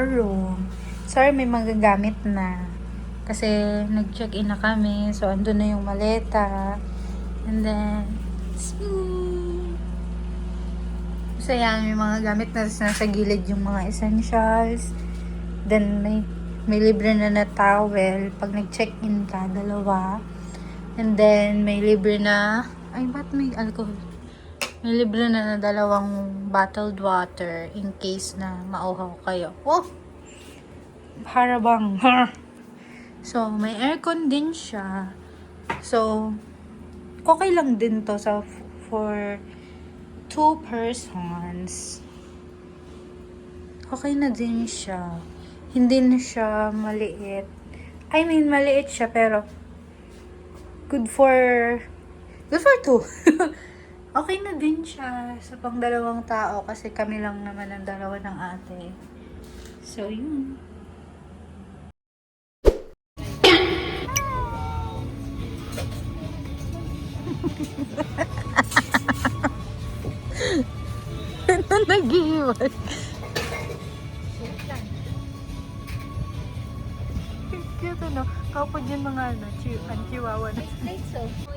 our room. Sorry, may magagamit na. Kasi nag-check-in na kami. So, andun na yung maleta. And then, it's me. So, yan, may mga gamit na nasa gilid yung mga essentials. Then, may libre na towel. Pag nag-check-in ka, 2. And then, may libre na, ay, ba't may alcohol? May libre na 2 bottled water in case na mauhaw kayo. Oh! Harabang. So, may aircon din siya. So, okay lang din to for 2 persons. Okay na din siya. Hindi na siya maliit. I mean, maliit siya pero good for 2. Okay na din siya sa pang 2 tao kasi kami lang naman ang 2 ng ate. So, yun. Ito nag-iwan. Cute ano. Kapag yun mga chihuahua na. May slide so.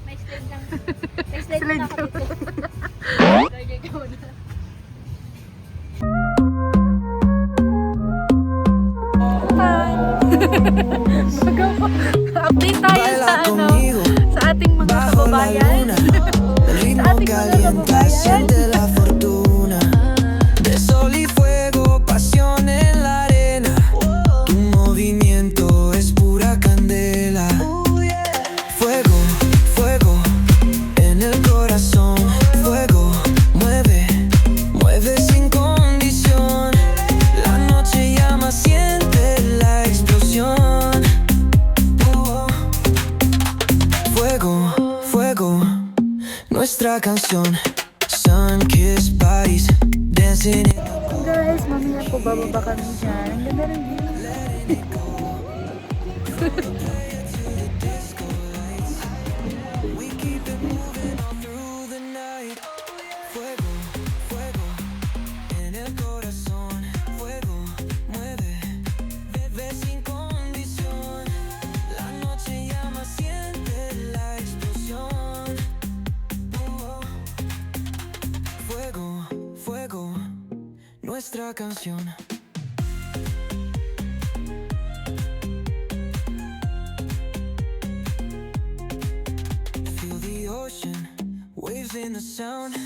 May slide lang. May slide lang ako dito. Lagay ko na. Update tayo sa sa ating mga kababayan. Sa ating mga kababayan. Nuestra canción, sun-kissed bodies dancing. Guys, mamaya po bababa kami dyan. Ang ganda ng view. Nuestra canción. Feel the ocean, waves in the sound.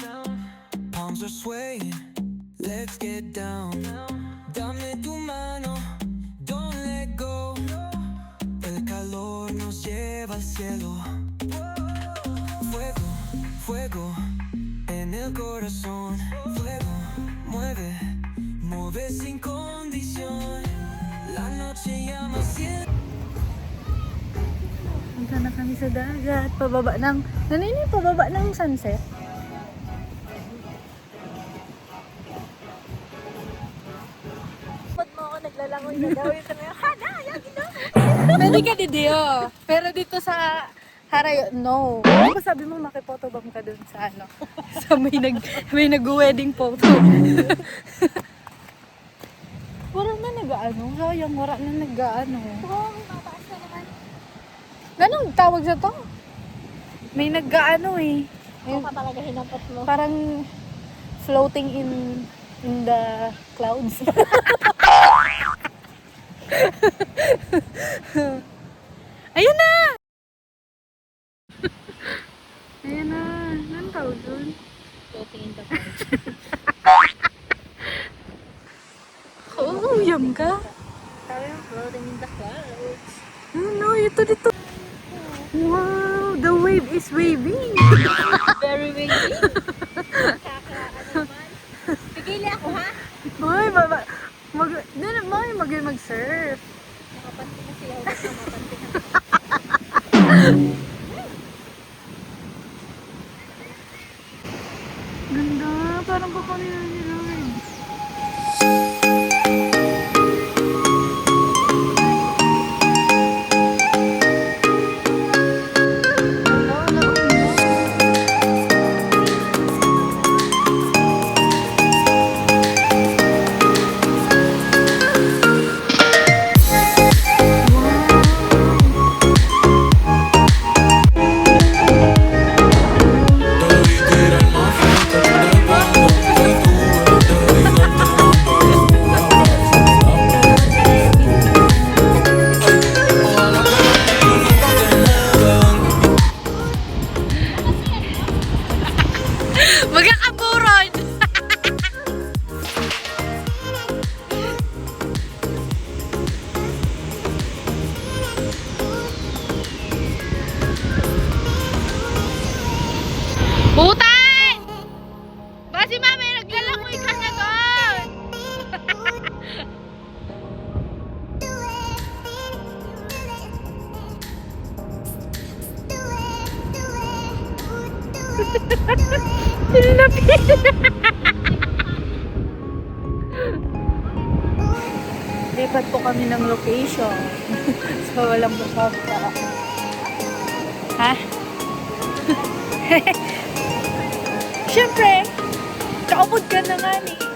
Palms are swaying, let's get down. Dame tu mano, don't let go. El calor nos lleva al cielo. Fuego, fuego en el corazón. Fuego, mueve. Mueve sin condición. La noche llama siempre. Punta na kami sa dagat. Pababa ng... Nanini, pababa ng sunset. Pag mo ako naglalangoy na daw yung tanong, hana, yagi na. Pwede ka didiyo. Pero dito sa Harayo, no. Ano ba sabi mo makipotobang ka dun sa ano? Sa may nag-wedding photo. Wala na nag-ano. Sayang, wala na nag-ano. Oo, mataas na naman. Ganong tawag sa to? May nag-ano eh. Oo ka talaga hinapat mo. Parang floating in the clouds. Ayun na! Ayun na. Anong tawag dun? Floating in the clouds. Oo, yam ka. Sabi mo, floating in the clouds. No, ito dito. Wow, the wave is waving. Very wavy. Ano man. Pigili ako ha. Hoy, mag-surf. Nakapanti na siya. Huwag na mapanti na. Ganda, parang kukunin na nila. Sinilapit. Lipat po kami ng location. So, walang basta. Ha? Siyempre, kaupod ka na nga ni.